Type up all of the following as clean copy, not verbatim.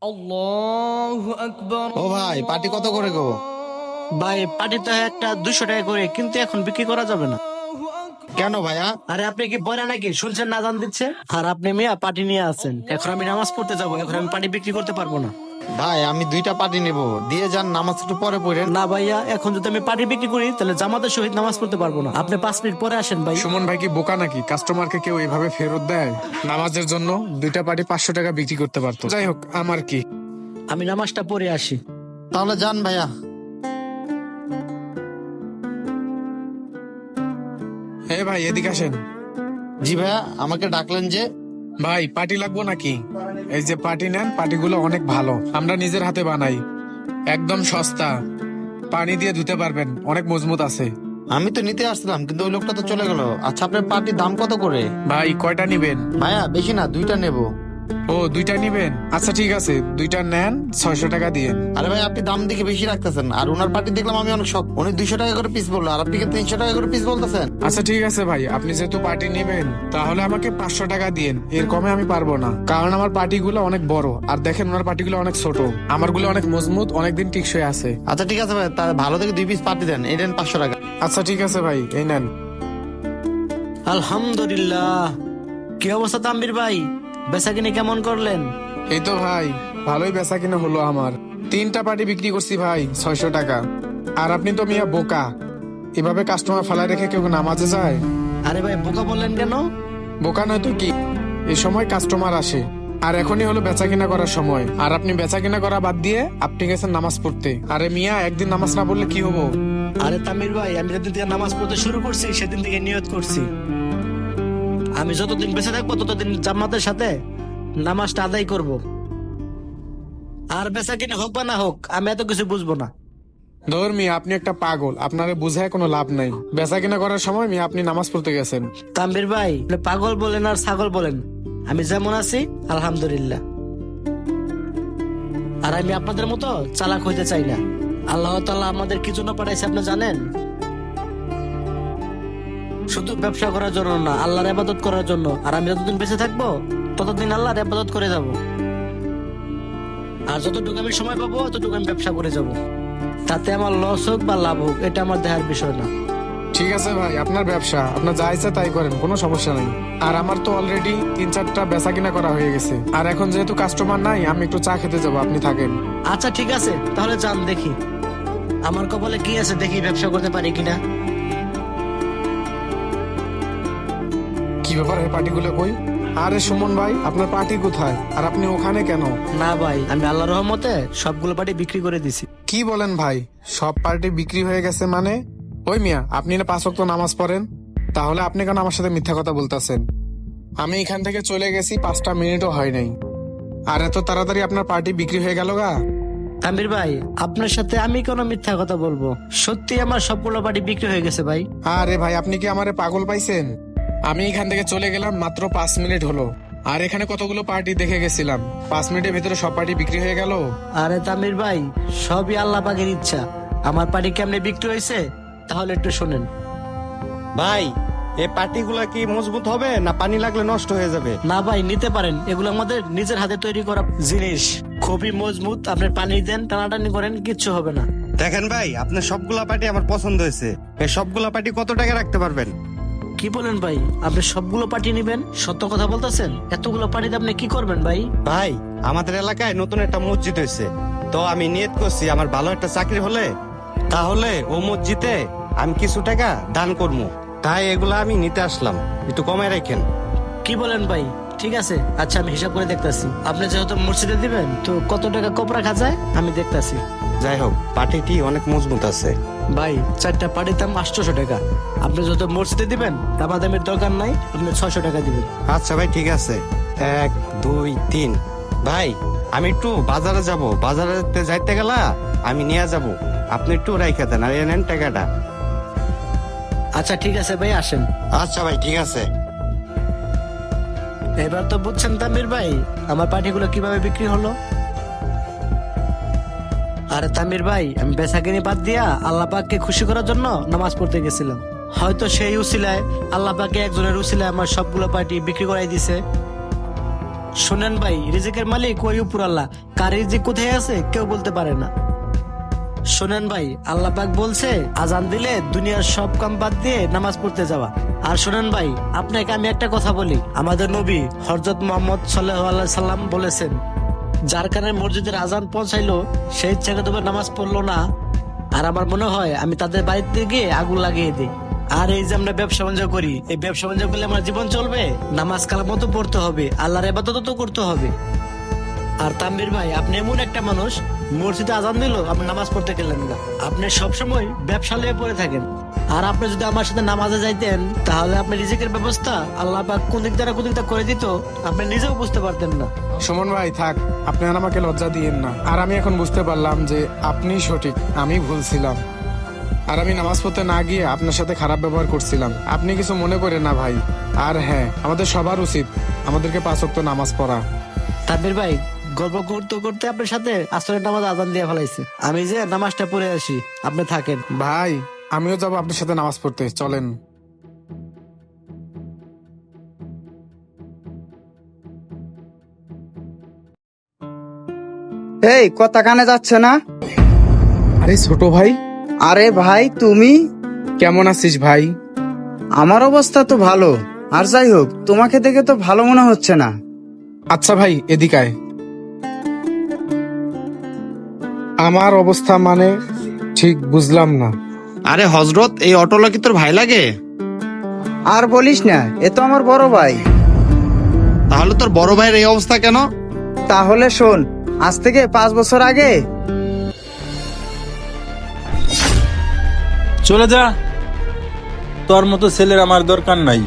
আল্লাহু আকবার। ও ভাই, পাটি কত করে গো? ভাই পাটি তো একটা 200 টাকা করে, কিন্তু এখন বিক্রি করা যাবে না। কেন ভাইয়া? আরে আপনি কি বলে নাকি শুনছেন না জান দিচ্ছে? আর আপনি মিয়া পাটি নিয়ে আছেন, এখন আমি নামাজ পড়তে যাবো, এখন আমি পাটি বিক্রি করতে পারবো না। ভাই আমি 2টা পাটি নেব, দিয়ে যান, নামাজ একটু পরে পড়েন। না ভাইয়া, এখন যদি আমি পাটি বিক্রি করি তাহলে জামাতের সহিত নামাজ পড়তে পারবো না। আপনি 5 মিনিট পরে আসেন ভাই। সুমন ভাই কি বোকা নাকি? কাস্টমারকে কেউ এভাবে ফেরত দেয়? নামাজের জন্য 2টা পাটি 500 টাকা বিক্রি করতে পারতো। যাই হোক, আমার কি। আমি নামাজটা পড়ে আসি। তাহলে যান ভাইয়া। হে ভাই, এদিকে আসেন। জি ভাইয়া, আমাকে ডাকলেন যে? ভাই পাটি লাগবো নাকি? এই যে পাটি নেন, পাটিগুলো অনেক ভালো, আমরা নিজের হাতে বানাই, একদম সস্তা, পানি দিয়ে ধুতে পারবেন, অনেক মজবুত আছে। আমি তো নিতে আসছিলাম, কিন্তু ওই লোকটা তো চলে গেল। আচ্ছা, আপনার পাটির দাম কত করে? ভাই কয়টা নিবেন? ভাইয়া বেশি না, 2টা নেব। ও 2টা নিবেন? আচ্ছা ঠিক আছে, 2টা নেন, 600 টাকা দিয়ে। আরে ভাই, আপনি দাম দেখে বেশি রাখতেছেন। আর ওনার পাটি দেখলাম আমি অনেক শখ, উনি 200 টাকা করে পিস বললো, আর আপনি কি 300 টাকা করে পিস বলতেছেন? আচ্ছা ঠিক আছে ভাই, আপনি যেহেতু পার্টি নেবেন তাহলে আমাকে 500 টাকা দিন, এর কমে আমি পারবো না, কারণ আমার পার্টিগুলো অনেক বড়, আর দেখেন ওনার পার্টিগুলো অনেক ছোট, আমারগুলো অনেক মজবুত, অনেকদিন টিকসই আছে। আচ্ছা ঠিক আছে ভাই, তাহলে ভালো থেকে 2 পিস পাটি দেন, এই দেন 500 টাকা। আচ্ছা ঠিক আছে ভাই, এই নেন। আলহামদুলিল্লাহ। কি অবস্থা তাম্বির ভাই, বেচা কিনে কেমন করলেন? এই তো ভাই, ভালোই বেচা কিনা হলো আমার। 3টা পার্টি বিক্রি করছি ভাই 600 টাকা। আর আপনি তো মিয়া বোকা, এভাবে কাস্টমার ফেলায় রেখে কেউ নামাজে যায়? আরে ভাই বোকা বললেন কেন? বোকা নয় তো কি, এই সময় কাস্টমার আসে, আর এখনই হলো বেচা কিনা করার সময়, আর আপনি বেচা কিনা করা বাদ দিয়ে আপনি গেছেন নামাজ পড়তে। আরে মিয়া, একদিন নামাজ না পড়লে কি হবো? আরে তামির ভাই, আমি যেদিন থেকে নামাজ পড়তে শুরু করছি সেদিন থেকে নিয়ত করছি, আমি যতদিন বেঁচে থাকবো ততদিন জামাতের সাথে নামাজটা আদায় করব। আর বেচা কিনে হোক বা না হোক, আমি এত কিছু বুঝবো না। ধর মিয়া, আপনি একটা পাগল, আপনারে বুঝায় কোনো লাভ নাই। বেচা কিনা করার সময় মিয়া আপনি নামাজ পড়তে গেছেন। তাম্বির ভাই, পাগল বলেন আর ছাগল বলেন, আমি যেমন আছি আলহামদুলিল্লাহ। আর আমি আপনাদের মতো চালাক হইতে চাই না। আল্লাহ তাআলা আমাদের কি জন্য পাঠাইছে আপনি জানেন? শুধু ব্যবসা করার জন্য না, আল্লাহর ইবাদত করার জন্য। আর আমি যতদিন বেঁচে থাকবো ততদিন আল্লাহর ইবাদত করে যাব, আর যতটুকু আমি সময় পাবো ততটুকু আমি ব্যবসা করে যাব। তাতে আমার লস হোক বা লাভ হোক, এটা আমার দেখার বিষয় না। ঠিক আছে ভাই, আপনার ব্যবসা, আপনার যা ইচ্ছা তাই করেন, কোনো সমস্যা নাই। আর আমার তো অলরেডি 3-4টা বেচা কিনা করা হয়ে গেছে, আর এখন যেহেতু কাস্টমার নাই, আমি একটু চা খেতে যাবো, আপনি থাকেন। আচ্ছা ঠিক আছে, তাহলে যান, দেখি আমার কপালে কি আছে, দেখি ব্যবসা করতে পারি কিনা। কি ব্যাপার, এই পার্টিগুলো কই? আরে সুমন ভাই, আপনার পার্টি কোথায়, আর আপনি ওখানে কেন? না ভাই, আমি আল্লাহর রহমতে সবগুলো পাটি বিক্রি করে দিছি। কি বলেন ভাই, সব পার্টি বিক্রি হয়ে গেছে মানে? ওই মিয়া, আপনি না 5 ওয়াক্ত নামাজ পড়েন, তাহলে আপনি কেন আমার সাথে মিথ্যা কথা বলতেছেন? আমি এখান থেকে চলে গেছি, 5টা মিনিটও হয় নাই, আর এত তাড়াতাড়ি আপনার পার্টি বিক্রি হয়ে গেল গা? তামির ভাই, আপনার সাথে আমি কোনো মিথ্যা কথা বলবো? সত্যি আমার সবগুলো পাটি বিক্রি হয়ে গেছে ভাই। আরে ভাই, আপনি কি আমারে পাগল পাইছেন? আমি এখান থেকে চলে গেলাম মাত্র 5 মিনিট হলো, আর এখানে কতগুলো পার্টি দেখে গেছিলাম, 5 মিনিটের ভিতরে সব পার্টি বিক্রি হয়ে গেল। আরে তামির ভাই, সবই আল্লাহ পাকের ইচ্ছা। আমার পাটি কেমনে বিক্রি হয়েছে তাহলে একটু শোনেন। ভাই, এই পাটিগুলা কি মজবুত হবে না পানি লাগলে নষ্ট হয়ে যাবে? না ভাই, নিতে পারেন, এগুলো আমাদের নিজের হাতে তৈরি করা জিনিস, খুবই মজবুত। আপনি পানি দেন, টানাটানি করেন, কিচ্ছু হবে না। দেখেন ভাই, আপনার সবগুলা পাটি আমার পছন্দ হয়েছে। এই সবগুলা পাটি কত টাকা রাখতে পারবেন? কি বলেন ভাই, আপনি সবগুলো পাটি নিবেন? সত্য কথা বলতেছেন? এতগুলো পাটিতে আপনি কি করবেন ভাই? ভাই, আমাদের এলাকায় নতুন একটা মসজিদ হয়েছে, তো আমি নিয়ত করছি আমার ভালো একটা চাকরি হলে তাহলে ও মসজিদে আমি কিছু টাকা দান করবো, তাই এগুলা আমি নিতে আসলাম, একটু কমায় রাখেন। কি বলেন ভাই? ঠিক আছে, আচ্ছা আমি হিসাব করে দেখতাছি। আপনি যেহেতু মসজিদে দিবেন, তো কত টাকা কপ রাখা যায় আমি দেখতাছি। যাই হোক, পাটিটি অনেক মজবুত আছে। ভাই, 4টা পাটির দাম 800 টাকা। আপনি যেহেতু মসজিদে দিবেন, দামাদামের দরকার নাই, আপনি 600 টাকা দিবেন। আচ্ছা ভাই, ঠিক আছে, 1 2 3। ভাই, আমি একটু বাজারে যাব, বাজারে যাইতে গেলা আমি নিয়ে যাব, আপনি একটু রাইখা দেন, আর নেন টাকাটা। আচ্ছা ঠিক আছে ভাই, আসেন। আচ্ছা ভাই, ঠিক আছে। এবার তো বুঝছেন তামির ভাই আমার পাটিগুলো কিভাবে বিক্রি হলো। আরে তামির ভাই, আমি বেচাকিনি বাদ দিয়া আল্লাহ পাককে খুশি করার জন্য নামাজ পড়তে গেছিলাম। হয়তো সেই উসিলায় আল্লাহ পাকে একজনের উসিলায় আমার সবগুলো পাটি বিক্রি করাই দিছে। শোনেন ভাই, রিজিকের মালিক ওই উপর আল্লাহ, কার রিজিক কোথায় আছে কেউ বলতে পারে না। শোনেন ভাই, আল্লাহ পাক বলছে আজান দিলে দুনিয়ার সব কাম বাদ দিয়ে নামাজ পড়তে যাওয়া। আর শোনেন ভাই, আপনাকে আমি একটা কথা বলি, আমাদের নবী হযরত মুহাম্মদ সাল্লাল্লাহু আলাইহি সাল্লাম বলেছেন, যার কারণে মসজিদের আজান পৌঁছাইলো সেই ছেলে তবে নামাজ পড়লো না, আর আমার মনে হয় আমি তাদের বাড়িতে গিয়ে আগুন লাগিয়ে দিই। আর এই যে আমরা ব্যবসা বাণিজ্য করি, এই ব্যবসা বাণিজ্য করলে আমার জীবন চলবে? নামাজ কালাম মতো পড়তে হবে, আল্লাহর ইবাদত তো করতে হবে। আর তানভীর ভাই, আপনি এমন একটা মানুষ, মসজিদে আজান দিল আপনি নামাজ পড়তে গেলেন না, আপনি সবসময় ব্যবসা নিয়ে পড়ে থাকেন। আর আপনি যদি আমার সাথে নামাজে যাইতেন, তাহলে আপনি রিজিকের ব্যবস্থা আল্লাহ পাক কোন দিক দ্বারা কোন দিকটা করে দিত আপনি নিজেও বুঝতে পারতেন না। সুমন ভাই থাক, আপনি আর আমাকে লজ্জা দিয়েন না। আর আমি এখন বুঝতে পারলাম যে আপনি সঠিক, আমি ভুল ছিলাম। আর আমি নামাজ পড়তে না গিয়ে আপনার সাথে খারাপ ব্যবহার করছিলাম, আপনি কিছু মনে করেন না ভাই। আর হ্যাঁ, আমাদের সবার উচিত আমাদেরকে 5 ওয়াক্ত নামাজ পড়া। তানভীর ভাই, গল্প করতে করতে আপনার সাথে আসরের নামাজ আজান দিয়ে ফেলাইছে, আমি যে নামাজটা পড়ে আসি, আপনি থাকেন। ভাই আমিও যাবো আপনার সাথে নামাজ পড়তে, চলেন। এই কথা কানে যাচ্ছে না? আরে ছোট ভাই, আরে ভাই তুমি, কেমন আছিস ভাই? আমার অবস্থা তো ভালো। আর যাই হোক, তোমাকে দেখে তো ভালো মনে হচ্ছে না। আচ্ছা ভাই এদিকে আয়। আমার অবস্থা মানে ঠিক বুঝলাম না। আরে হযরত, এই অটোলা কি তোর ভাই লাগে? আর বলিস না, এ তো আমার বড় ভাই। তাহলে তোর বড় ভাইয়ের এই অবস্থা কেন? তাহলে শোন, আজ থেকে 5 বছর আগে চলে যা, তোর মতো ছেলের আমার দরকার নাই।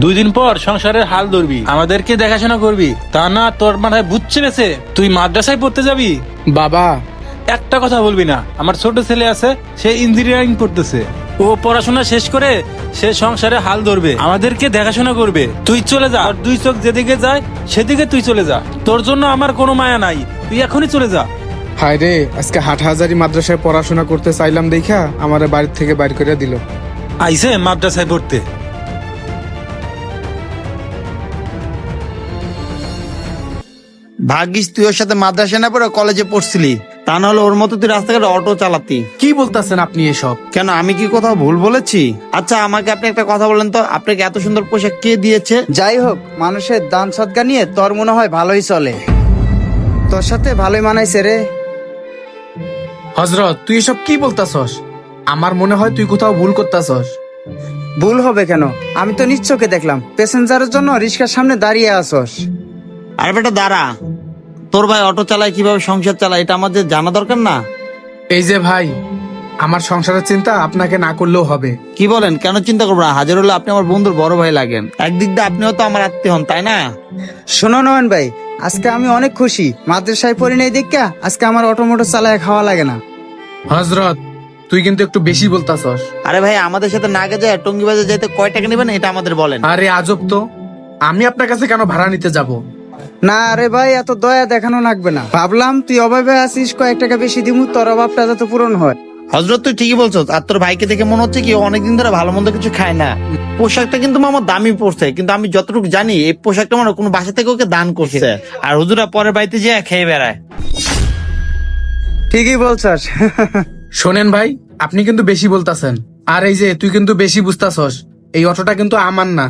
2 দিন পর সংসারের হাল ধরবি, আমাদেরকে দেখাশোনা করবি, তা না তোর মাথায় ভূত চেপেছে তুই মাদ্রাসায় পড়তে যাবি? বাবা একটা কথা বলবি না। আমার ছোট ছেলে আছে, সে ইঞ্জিনিয়ারিং পড়তেছে, ও পড়াশোনা শেষ করে সে সংসারে হাল ধরবে, আমাদেরকে দেখাশোনা করবে। তুই চলে যা, আর 2 চোখ যেদিকে যায় সেদিকে তুই চলে যা, তোর জন্য আমার কোনো মায়া নাই, তুই এখনই চলে যা। হায় রে, আজকে হাটহাজারি মাদ্রাসায় পড়াশোনা করতে চাইলাম দেখা আমার বাড়ির থেকে বাইর করে দিল। আইসে মাদ্রাসায় পড়তে। ভাগ্যিস তুই ওর সাথে মাদ্রাসা না পড়ে কলেজে পড়ছিলি, তা নাহলে ওর মতো তুই রাস্তাঘাটে অটো চালাতি। কি বলতেছেন আপনি এসব? কেন, আমি কি কোথাও ভুল বলেছি? আচ্ছা আমাকে আপনি একটা কথা বলেন তো, আপনাকে এত সুন্দর পোশাক কে দিয়েছে? যাই হোক, মানুষের দান সদকা নিয়ে তোর মনে হয় ভালোই চলে, তোর সাথে ভালোই মানাইছে রে। হযরত তুই এসব কি বলতাছস? আমার মনে হয় তুই কোথাও ভুল করতাছস। ভুল হবে কেন? আমি তো নিশ্চয়কে দেখলাম প্যাসেঞ্জারের জন্য রিক্সার সামনে দাঁড়িয়ে আসস। আরে বেটা দাঁড়া, তোর ভাই অটো চালায় কিভাবে সংসার চালায় এটা আমাদের জানা দরকার না? এই যে ভাই, আমার সংসারের চিন্তা আপনাকে না করলেও হবে। কি বলেন, কেন চিন্তা করবো না? হাজার হলে আপনি আমার বন্ধুর বড় ভাই লাগেন, একদিক দিয়ে আপনিও তো আমার আত্মীয় হন, তাই না? শোনো নয়ন ভাই, আজকে আমি অনেক খুশি, মাদ্রাসায় পড়ি নাই দেখা আজকে আমার অটোমোটো চালায় খাওয়া লাগে না। হযরত তুই কিন্তু একটু বেশি বলতাছস। আরে ভাই, আমাদের সাথে না গেছে টঙ্গি বাজার যাইতে কয় টাকা নেবেন এটা আমাদের বলেন। আরে আজব তো, আমি আপনার কাছে কেন ভাড়া নিতে যাব? না রে ভাই, এত দয়া দেখানো লাগবে না। ভাবলাম তুই অভাবে আছিস, কয়েক টাকা বেশি দিমু, তোর অভাবটা যাতে পূরণ হয়। হযরত তুই ঠিকই বলছো, আর তোর ভাইকে দেখে মনে হচ্ছে কি ও অনেকদিন ধরে ভালো মন্দ কিছু খায় না। পোশাকটা কিন্তু আমার দামি পড়ছে, কিন্তু আমি যতটুকু জানি এই পোশাকটা মানে কোনো বাসা থেকে ওকে দান করছে, আর হুজুরা পরের বাড়িতে যেয়ে খেয়ে বেড়ায়। ঠিকই বলছস। শোনেন ভাই, আপনি কিন্তু বেশি বলতাছেন। আর এই যে তুই কিন্তু বেশি বুঝতাছস, এই অটোটা কিন্তু আমার না।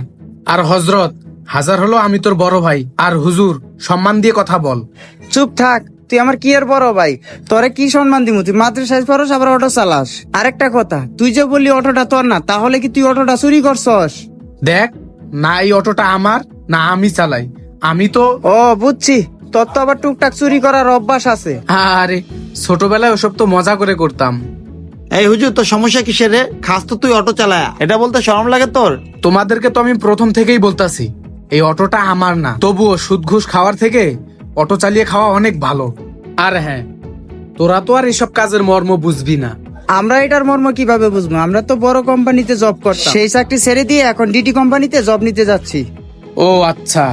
আর হযরত, হাজার হলো আমি তোর বড় ভাই, আর হুজুর সম্মান দিয়ে কথা বল। চুপ থাক, তুই আমার কি আর বড় ভাই, তোরে কি সম্মান দিমু? তুই মাদ্রাসায় পড়স আবার অটো চালাস। আরেকটা কথা, তুই যে বললি অটোটা তোর না, তাহলে কি তুই অটোটা চুরি করছস? দেখ, না এই অটোটা আমার, না আমি চালাই। আমি তো ও বুঝছি, তোর তো আবার টুকটাক চুরি করার অভ্যাস আছে। আরে ছোটবেলায় ওসব তো মজা করে করতাম। এই হুজুর, তোর সমস্যা কিসের রে? খাস তো তুই অটো চালায়, এটা বলতে শরম লাগে তোর? তোমাদেরকে তো আমি প্রথম থেকেই বলতাছি এই অটোটা আমার না, তবুও সুদ ঘুষ খাওয়ার থেকে অটো চালিয়ে খাওয়া অনেক ভালো। আর হ্যাঁ, তোরা তো আর এসব কাজের মর্ম বুঝবি না। আমরা এটার মর্ম কিভাবে বুঝবো? আমরা তো বড় কোম্পানিতে জব করতাম, সেই চাকরি ছেড়ে দিয়ে এখন ডিটি কোম্পানিতে জব নিতে যাচ্ছি। ও আচ্ছা,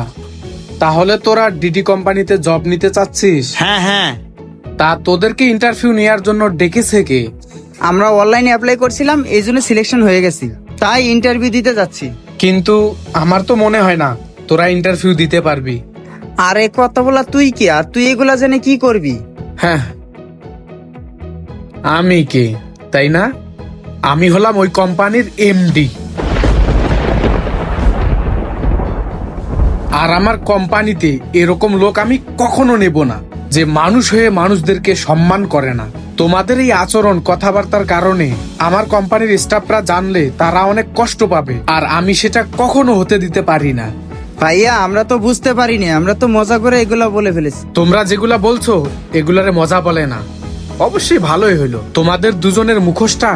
তাহলে তোরা ডিডি কোম্পানিতে জব নিতে চাচ্ছিস? হ্যাঁ হ্যাঁ। তা তোদেরকে ইন্টারভিউ নেওয়ার জন্য ডেকেছে কে? আমরা অনলাইনে অ্যাপ্লাই করছিলাম, এই জন্য সিলেকশন হয়ে গেছি, তাই ইন্টারভিউ দিতে যাচ্ছি। কিন্তু আমার তো মনে হয় না তোরা ইন্টারভিউ দিতে পারবি। আরে কথা বলা তুই কি, আর তুই এগুলা জেনে কি করবি? হ্যাঁ, আমি কে তাই না? আমি হলাম ওই কোম্পানির এমডি। আর আমার কোম্পানিতে এরকম লোক আমি কখনো নেব না, যে মানুষ হয়ে মানুষদেরকে সম্মান করে না। তোমাদের এই আচরণ কথাবার্তার কারণে আমার কোম্পানির স্টাফরা জানলে তারা অনেক কষ্ট পাবে, আর আমি সেটা কখনো হতে দিতে পারি না। ভাইয়া আমরা তো বুঝতে পারিনি, আমরা তো মজা করে এগুলা বলে ফেলেছি। তোমরা যেগুলা বলছো এগুলারে মজা বলে না। অবশ্যই ভালোই হইলো তোমাদের দুজনের মুখোশটা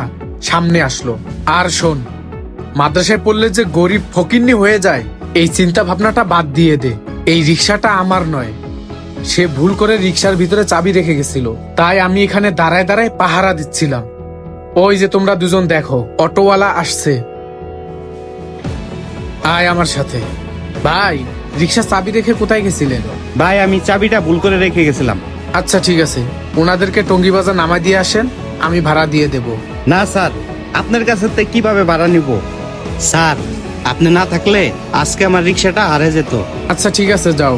সামনে আসলো। আর শোন, মাদ্রাসায় পড়লে যে গরিব ফকিন্নি হয়ে যায় এই চিন্তা ভাবনাটা বাদ দিয়ে দে। এই রিক্সাটা আমার নয়, সে ভুল করে রিক্সার ভিতরে চাবি রেখে গেছিল, তাই আমি এখানে দাঁড়ায় দাঁড়ায় পাহারা দিচ্ছিলাম। ওই যে তোমরা দুজন দেখো, অটোওয়ালা আসছে। আয় আমার সাথে। ভাই, রিক্সার চাবি রেখে কোথায় গেছিলেন? ভাই আমি চাবিটা ভুল করে রেখে গেছিলাম। আচ্ছা ঠিক আছে, ওনাদেরকে টঙ্গী বাজার নামায় দিয়ে আসেন, আমি ভাড়া দিয়ে দেব। না স্যার, আপনার কাছে থেকে কিভাবে ভাড়া নিব? স্যার আপনি না থাকলে আজকে আমার রিক্সাটা হারিয়ে যেত। আচ্ছা ঠিক আছে, যাও।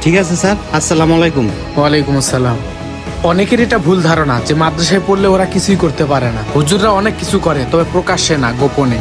ঠিক আছে স্যার, আসসালামু আলাইকুম। ওয়ালাইকুম আসসালাম। অনেকের এটা ভুল ধারণা যে মাদ্রাসায় পড়লে ওরা কিছুই করতে পারে না। হুজুররা অনেক কিছু করে, তবে প্রকাশ্যে না, গোপনে।